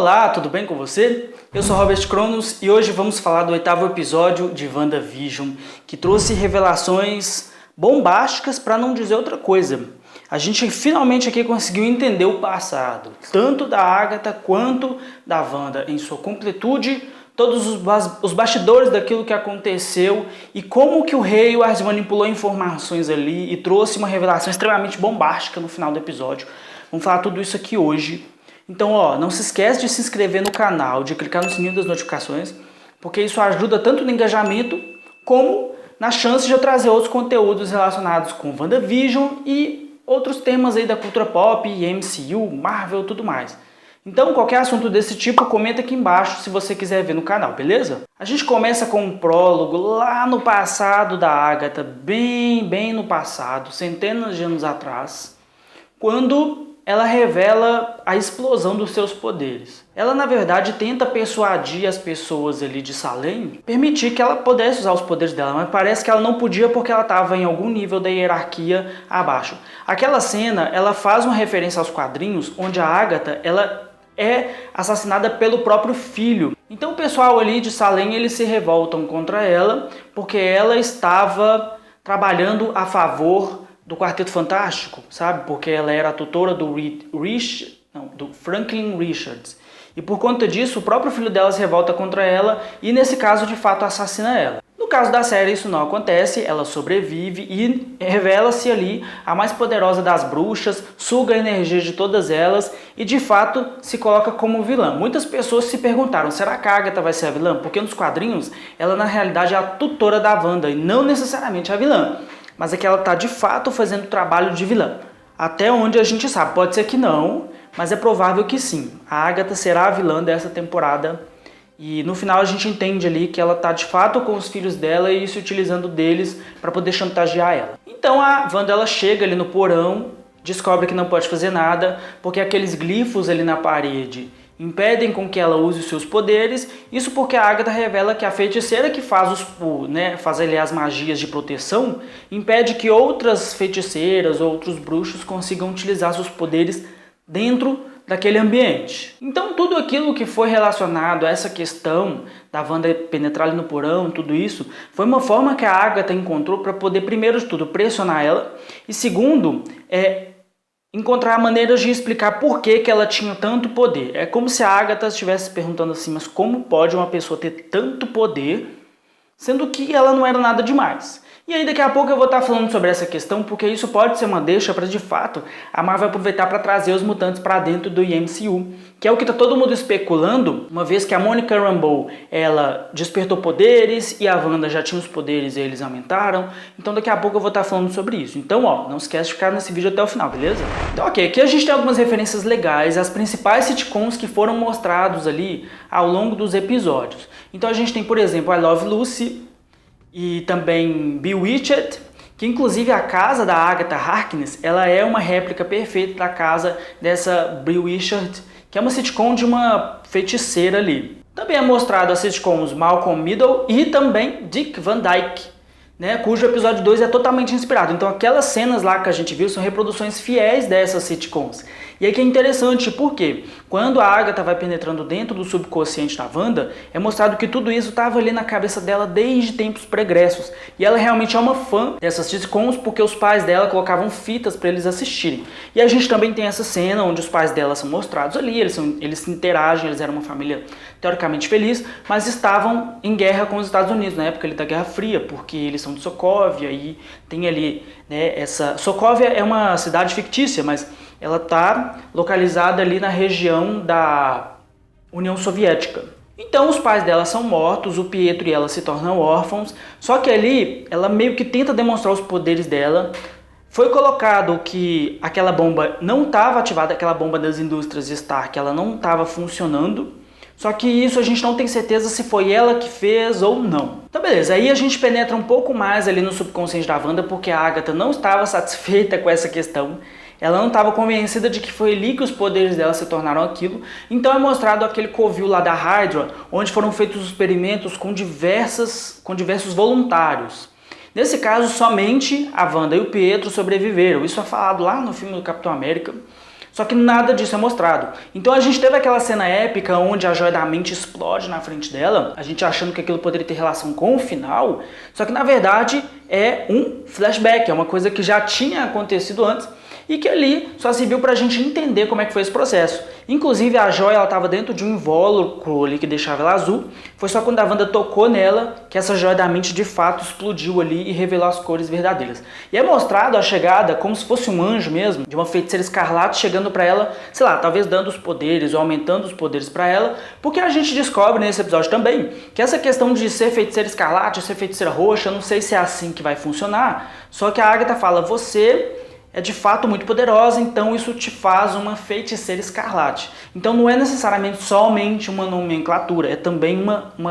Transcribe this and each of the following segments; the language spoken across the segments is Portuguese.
Olá, tudo bem com você? Eu sou Robert Cronos e hoje vamos falar do 8º episódio de WandaVision, que trouxe revelações bombásticas para não dizer outra coisa. A gente finalmente aqui conseguiu entender o passado, tanto da Agatha quanto da Wanda em sua completude, todos os bastidores daquilo que aconteceu e como que o Hayward manipulou informações ali e trouxe uma revelação extremamente bombástica no final do episódio. Vamos falar tudo isso aqui hoje. Então, não se esquece de se inscrever no canal, de clicar no sininho das notificações, porque isso ajuda tanto no engajamento como na chance de eu trazer outros conteúdos relacionados com WandaVision e outros temas aí da cultura pop, MCU, Marvel, tudo mais. Então, qualquer assunto desse tipo, comenta aqui embaixo se você quiser ver no canal, beleza? A gente começa com um prólogo lá no passado da Agatha, bem no passado, centenas de anos atrás, quando ela revela a explosão dos seus poderes. Ela, na verdade, tenta persuadir as pessoas ali de Salem, permitir que ela pudesse usar os poderes dela, mas parece que ela não podia porque ela estava em algum nível da hierarquia abaixo. Aquela cena, ela faz uma referência aos quadrinhos, onde a Agatha, ela é assassinada pelo próprio filho. Então o pessoal ali de Salem, eles se revoltam contra ela, porque ela estava trabalhando a favor do Quarteto Fantástico, sabe? Porque ela era a tutora do Franklin Richards. E por conta disso, o próprio filho dela se revolta contra ela e, nesse caso, de fato, assassina ela. No caso da série, isso não acontece, ela sobrevive e revela-se ali a mais poderosa das bruxas, suga a energia de todas elas e, de fato, se coloca como vilã. Muitas pessoas se perguntaram, será que a Agatha vai ser a vilã? Porque nos quadrinhos, ela, na realidade, é a tutora da Wanda e não necessariamente a vilã. Mas é que ela está de fato fazendo o trabalho de vilã. Até onde a gente sabe, pode ser que não, mas é provável que sim. A Agatha será a vilã dessa temporada e no final a gente entende ali que ela está de fato com os filhos dela e se utilizando deles para poder chantagear ela. Então a Wanda ela chega ali no porão, descobre que não pode fazer nada porque aqueles glifos ali na parede impedem com que ela use os seus poderes, isso porque a Agatha revela que a feiticeira que faz as magias de proteção impede que outras feiticeiras ou outros bruxos consigam utilizar seus poderes dentro daquele ambiente. Então tudo aquilo que foi relacionado a essa questão da Wanda penetrar ali no porão, tudo isso, foi uma forma que a Agatha encontrou para poder, primeiro de tudo, pressionar ela e segundo, encontrar maneiras de explicar por que ela tinha tanto poder. É como se a Agatha estivesse perguntando assim, mas como pode uma pessoa ter tanto poder, sendo que ela não era nada demais? E aí daqui a pouco eu vou estar falando sobre essa questão, porque isso pode ser uma deixa para, de fato, a Marvel aproveitar para trazer os mutantes para dentro do MCU, que é o que está todo mundo especulando, uma vez que a Monica Rambeau, ela despertou poderes e a Wanda já tinha os poderes e eles aumentaram, então daqui a pouco eu vou estar falando sobre isso. Então, não esquece de ficar nesse vídeo até o final, beleza? Então, ok, aqui a gente tem algumas referências legais, as principais sitcoms que foram mostrados ali ao longo dos episódios. Então a gente tem, por exemplo, I Love Lucy, e também Bewitched, que inclusive a casa da Agatha Harkness, ela é uma réplica perfeita da casa dessa Bewitched, que é uma sitcom de uma feiticeira ali. Também é mostrado as sitcoms Malcolm Middle e também Dick Van Dyke, cujo episódio 2 é totalmente inspirado. Então aquelas cenas lá que a gente viu são reproduções fiéis dessas sitcoms. E aí que é interessante, porque quando a Agatha vai penetrando dentro do subconsciente da Wanda, é mostrado que tudo isso estava ali na cabeça dela desde tempos pregressos. E ela realmente é uma fã dessas sitcoms porque os pais dela colocavam fitas para eles assistirem. E a gente também tem essa cena onde os pais dela são mostrados ali, eles se interagem, eles eram uma família teoricamente feliz, mas estavam em guerra com os Estados Unidos, na época ali da Guerra Fria, porque eles são de Sokovia e tem ali, essa... Sokovia é uma cidade fictícia, mas ela está localizada ali na região da União Soviética. Então os pais dela são mortos, o Pietro e ela se tornam órfãos, só que ali ela meio que tenta demonstrar os poderes dela. Foi colocado que aquela bomba não estava ativada, aquela bomba das indústrias Stark, ela não estava funcionando. Só que isso a gente não tem certeza se foi ela que fez ou não. Então beleza, aí a gente penetra um pouco mais ali no subconsciente da Wanda, porque a Agatha não estava satisfeita com essa questão. Ela não estava convencida de que foi ali que os poderes dela se tornaram aquilo. Então é mostrado aquele covil lá da Hydra, onde foram feitos experimentos com diversos voluntários. Nesse caso, somente a Wanda e o Pietro sobreviveram. Isso é falado lá no filme do Capitão América. Só que nada disso é mostrado. Então a gente teve aquela cena épica onde a joia da mente explode na frente dela, a gente achando que aquilo poderia ter relação com o final, só que na verdade é um flashback, é uma coisa que já tinha acontecido antes e que ali só serviu pra gente entender como é que foi esse processo. Inclusive a joia ela estava dentro de um invólucro ali que deixava ela azul. Foi só quando a Wanda tocou nela que essa joia da mente de fato explodiu ali e revelou as cores verdadeiras. E é mostrado a chegada como se fosse um anjo mesmo, de uma feiticeira escarlate chegando pra ela, sei lá, talvez dando os poderes ou aumentando os poderes pra ela, porque a gente descobre nesse episódio também que essa questão de ser feiticeira escarlate, ser feiticeira roxa, eu não sei se é assim que vai funcionar, só que a Agatha fala, você é de fato muito poderosa, então isso te faz uma feiticeira escarlate. Então não é necessariamente somente uma nomenclatura, é também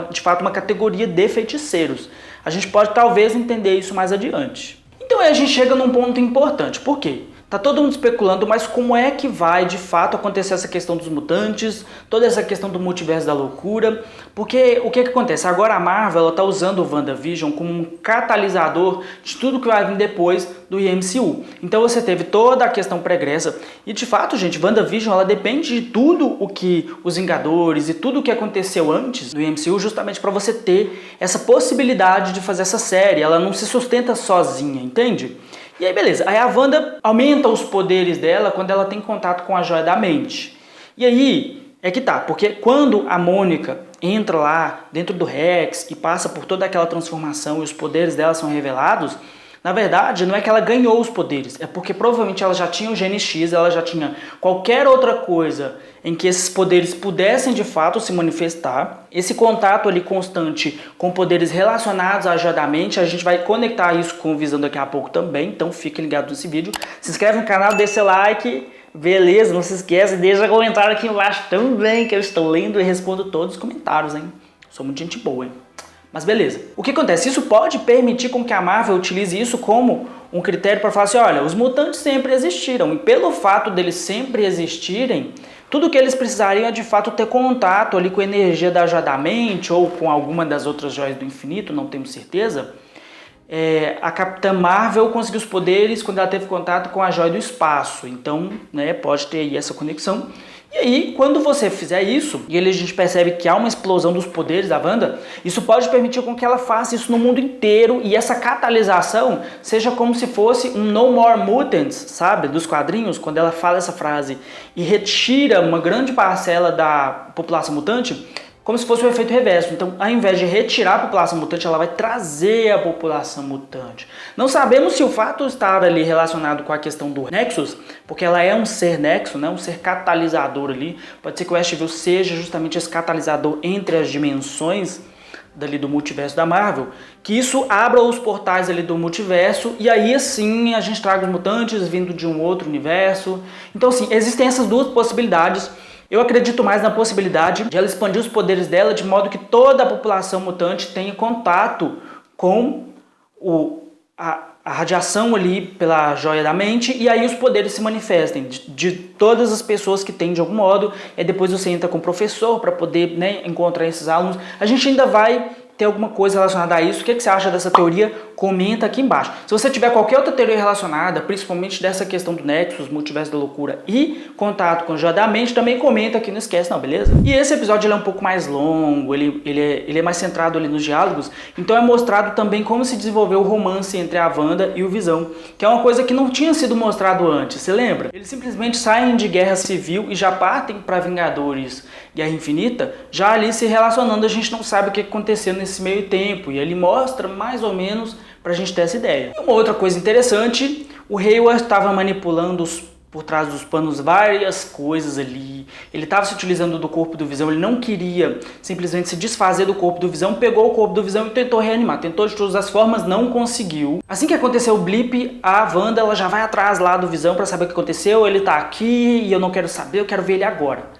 de fato uma categoria de feiticeiros. A gente pode talvez entender isso mais adiante. Então aí a gente chega num ponto importante. Por quê? Tá todo mundo especulando, mas como é que vai de fato acontecer essa questão dos mutantes, toda essa questão do multiverso da loucura? Porque o que acontece? Agora a Marvel está usando o WandaVision como um catalisador de tudo que vai vir depois do MCU. Então você teve toda a questão pregressa e de fato, gente, WandaVision ela depende de tudo o que os Vingadores e tudo o que aconteceu antes do MCU justamente para você ter essa possibilidade de fazer essa série. Ela não se sustenta sozinha, entende? E aí beleza, aí a Wanda aumenta os poderes dela quando ela tem contato com a joia da mente. E aí é que tá, porque quando a Mônica entra lá dentro do Rex e passa por toda aquela transformação e os poderes dela são revelados, na verdade não é que ela ganhou os poderes, é porque provavelmente ela já tinha o Gene X, ela já tinha qualquer outra coisa em que esses poderes pudessem de fato se manifestar. Esse contato ali constante com poderes relacionados à joia da mente, a gente vai conectar isso com o Visão daqui a pouco também, então fique ligado nesse vídeo. Se inscreve no canal, deixa seu like, beleza? Não se esquece, deixa comentário aqui embaixo também, que eu estou lendo e respondo todos os comentários, hein? Sou muito gente boa, hein? Mas beleza. O que acontece? Isso pode permitir com que a Marvel utilize isso como um critério para falar assim, olha, os mutantes sempre existiram, e pelo fato deles sempre existirem, tudo que eles precisariam é de fato ter contato ali com a energia da joia da mente ou com alguma das outras joias do infinito, não temos certeza. A Capitã Marvel conseguiu os poderes quando ela teve contato com a joia do espaço, então né, pode ter aí essa conexão. E aí, quando você fizer isso, e a gente percebe que há uma explosão dos poderes da Wanda, isso pode permitir com que ela faça isso no mundo inteiro e essa catalisação seja como se fosse um No More Mutants, sabe, dos quadrinhos, quando ela fala essa frase e retira uma grande parcela da população mutante, como se fosse o efeito reverso. Então, ao invés de retirar a população mutante, ela vai trazer a população mutante. Não sabemos se o fato de estar ali relacionado com a questão do Nexus, porque ela é um ser Nexo, né, um ser catalisador ali. Pode ser que o Westview seja justamente esse catalisador entre as dimensões dali do multiverso da Marvel, que isso abra os portais ali do multiverso e aí assim a gente traga os mutantes vindo de um outro universo. Então, assim, existem essas duas possibilidades. Eu acredito mais na possibilidade de ela expandir os poderes dela de modo que toda a população mutante tenha contato com a radiação ali pela joia da mente e aí os poderes se manifestem de todas as pessoas que têm de algum modo. E depois você entra com o professor para poder né, encontrar esses alunos. A gente ainda vai ter alguma coisa relacionada a isso. O que você acha dessa teoria? Comenta aqui embaixo. Se você tiver qualquer outra teoria relacionada, principalmente dessa questão do Nexus, multiverso da loucura e contato com o joia da mente, também comenta aqui, não esquece não, beleza? E esse episódio ele é um pouco mais longo, ele é mais centrado ali nos diálogos, então é mostrado também como se desenvolveu o romance entre a Wanda e o Visão, que é uma coisa que não tinha sido mostrado antes, você lembra? Eles simplesmente saem de Guerra Civil e já partem para Vingadores Guerra Infinita, já ali se relacionando, a gente não sabe o que aconteceu nesse meio tempo, e ele mostra mais ou menos pra gente ter essa ideia. E uma outra coisa interessante, o Hayward estava manipulando por trás dos panos várias coisas ali, ele estava se utilizando do corpo do Visão, ele não queria simplesmente se desfazer do corpo do Visão, pegou o corpo do Visão e tentou reanimar, tentou de todas as formas, não conseguiu. Assim que aconteceu o blip, a Wanda ela já vai atrás lá do Visão pra saber o que aconteceu, ele tá aqui e eu não quero saber, eu quero ver ele agora.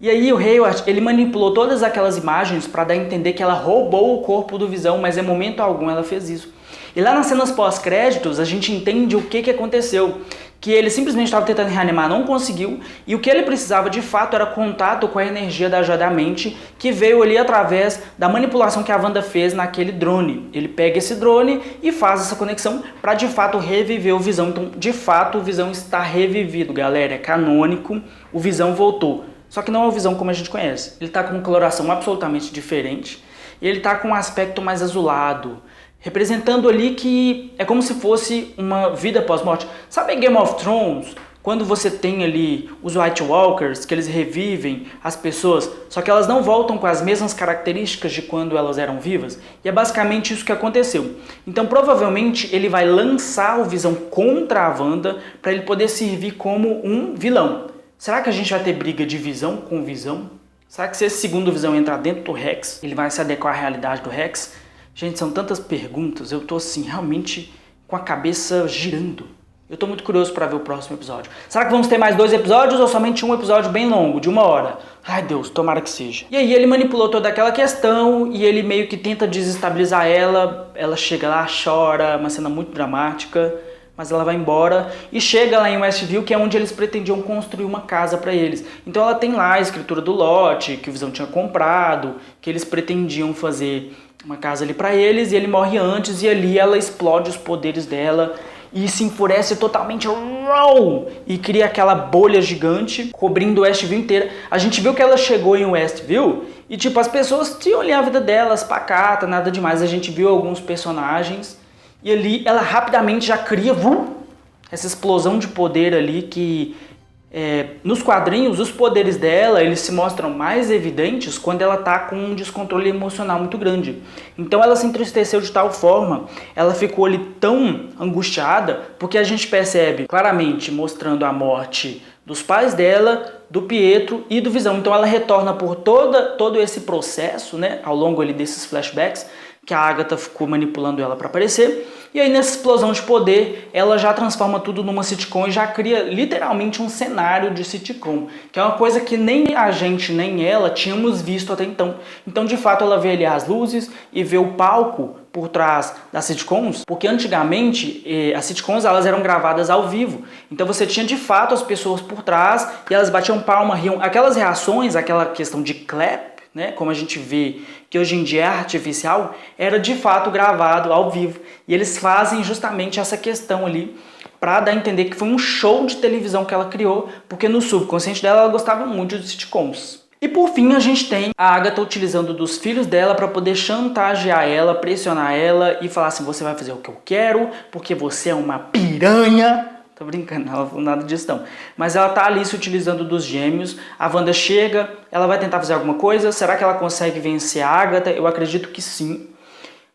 E aí o Hayward, ele manipulou todas aquelas imagens para dar a entender que ela roubou o corpo do Visão, mas em momento algum ela fez isso. E lá nas cenas pós-créditos a gente entende o que aconteceu. que ele simplesmente estava tentando reanimar, não conseguiu, e o que ele precisava de fato era contato com a energia da Joia da Mente, que veio ali através da manipulação que a Wanda fez naquele drone. Ele pega esse drone e faz essa conexão para de fato reviver o Visão. Então, de fato, o Visão está revivido, galera, é canônico, o Visão voltou. Só que não é o Visão como a gente conhece. Ele está com uma coloração absolutamente diferente, e ele está com um aspecto mais azulado, representando ali que é como se fosse uma vida pós-morte. Sabe em Game of Thrones, quando você tem ali os White Walkers, que eles revivem as pessoas, só que elas não voltam com as mesmas características de quando elas eram vivas? E é basicamente isso que aconteceu. Então provavelmente ele vai lançar o Visão contra a Wanda para ele poder servir como um vilão. Será que a gente vai ter briga de Visão com Visão? Será que se esse segundo Visão entrar dentro do Rex, ele vai se adequar à realidade do Rex? Gente, são tantas perguntas, eu tô assim, realmente com a cabeça girando. Eu tô muito curioso para ver o próximo episódio. Será que vamos ter mais 2 episódios ou somente um episódio bem longo, de 1 hora? Ai Deus, tomara que seja. E aí ele manipulou toda aquela questão e ele meio que tenta desestabilizar ela. Ela chega lá, chora, uma cena muito dramática, mas ela vai embora e chega lá em Westview, que é onde eles pretendiam construir uma casa para eles. Então ela tem lá a escritura do lote, que o Visão tinha comprado, que eles pretendiam fazer uma casa ali para eles, e ele morre antes, e ali ela explode os poderes dela e se enfurece totalmente e cria aquela bolha gigante cobrindo Westview inteira. A gente viu que ela chegou em Westview e tipo, as pessoas tinham ali a vida delas, pacata, nada demais. A gente viu alguns personagens e ali ela rapidamente já cria essa explosão de poder ali que nos quadrinhos, os poderes dela, eles se mostram mais evidentes quando ela está com um descontrole emocional muito grande. Então ela se entristeceu de tal forma, ela ficou ali tão angustiada, porque a gente percebe claramente mostrando a morte dos pais dela, do Pietro e do Visão. Então ela retorna por todo esse processo, né, ao longo ali desses flashbacks, que a Agatha ficou manipulando ela para aparecer. E aí nessa explosão de poder, ela já transforma tudo numa sitcom e já cria literalmente um cenário de sitcom, que é uma coisa que nem a gente, nem ela tínhamos visto até então. Então de fato ela vê ali as luzes e vê o palco por trás das sitcoms, porque antigamente as sitcoms elas eram gravadas ao vivo. Então você tinha de fato as pessoas por trás e elas batiam palma, riam. Aquelas reações, aquela questão de clap, né, como a gente vê que hoje em dia é artificial, era de fato gravado ao vivo. E eles fazem justamente essa questão ali para dar a entender que foi um show de televisão que ela criou, porque no subconsciente dela ela gostava muito de sitcoms. E por fim a gente tem a Agatha utilizando dos filhos dela para poder chantagear ela, pressionar ela e falar assim: você vai fazer o que eu quero, porque você é uma piranha. Tô brincando, ela não falou nada disso não. Mas ela tá ali se utilizando dos gêmeos. A Wanda chega, ela vai tentar fazer alguma coisa. Será que ela consegue vencer a Agatha? Eu acredito que sim.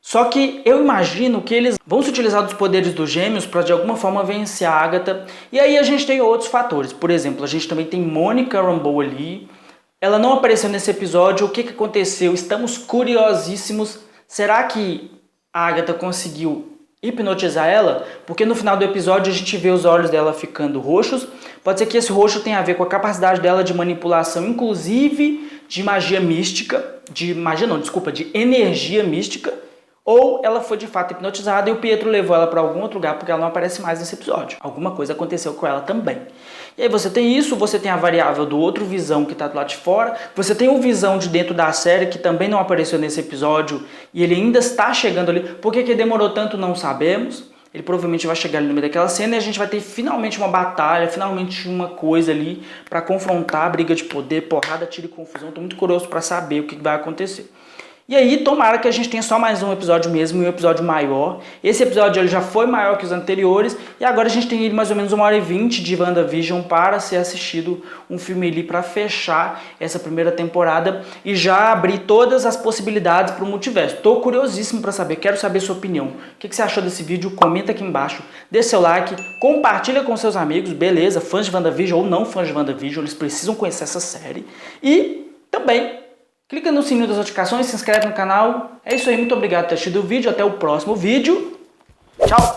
Só que eu imagino que eles vão se utilizar dos poderes dos gêmeos para de alguma forma vencer a Agatha. E aí a gente tem outros fatores. Por exemplo, a gente também tem Monica Rambeau ali. Ela não apareceu nesse episódio. O que aconteceu? Estamos curiosíssimos. Será que a Agatha conseguiu hipnotizar ela? Porque no final do episódio a gente vê os olhos dela ficando roxos. Pode ser que esse roxo tenha a ver com a capacidade dela de manipulação, inclusive de magia mística, de energia mística, ou ela foi de fato hipnotizada e o Pietro levou ela para algum outro lugar porque ela não aparece mais nesse episódio. Alguma coisa aconteceu com ela também. E aí você tem isso, você tem a variável do outro Visão que está do lado de fora, você tem o Visão de dentro da série que também não apareceu nesse episódio e ele ainda está chegando ali. Por que demorou tanto não sabemos. Ele provavelmente vai chegar ali no meio daquela cena e a gente vai ter finalmente uma batalha, finalmente uma coisa ali para confrontar, briga de poder, porrada, tiro e confusão. Estou muito curioso para saber o que vai acontecer. E aí, tomara que a gente tenha só mais um episódio mesmo, e um episódio maior. Esse episódio ele já foi maior que os anteriores, e agora a gente tem mais ou menos 1h20 de WandaVision para ser assistido, um filme ali para fechar essa primeira temporada e já abrir todas as possibilidades para o multiverso. Estou curiosíssimo para saber, quero saber sua opinião. O que você achou desse vídeo? Comenta aqui embaixo, deixa seu like, compartilha com seus amigos, beleza? Fãs de WandaVision ou não fãs de WandaVision, eles precisam conhecer essa série. E também clica no sininho das notificações, se inscreve no canal. É isso aí, muito obrigado por ter assistido o vídeo. Até o próximo vídeo. Tchau!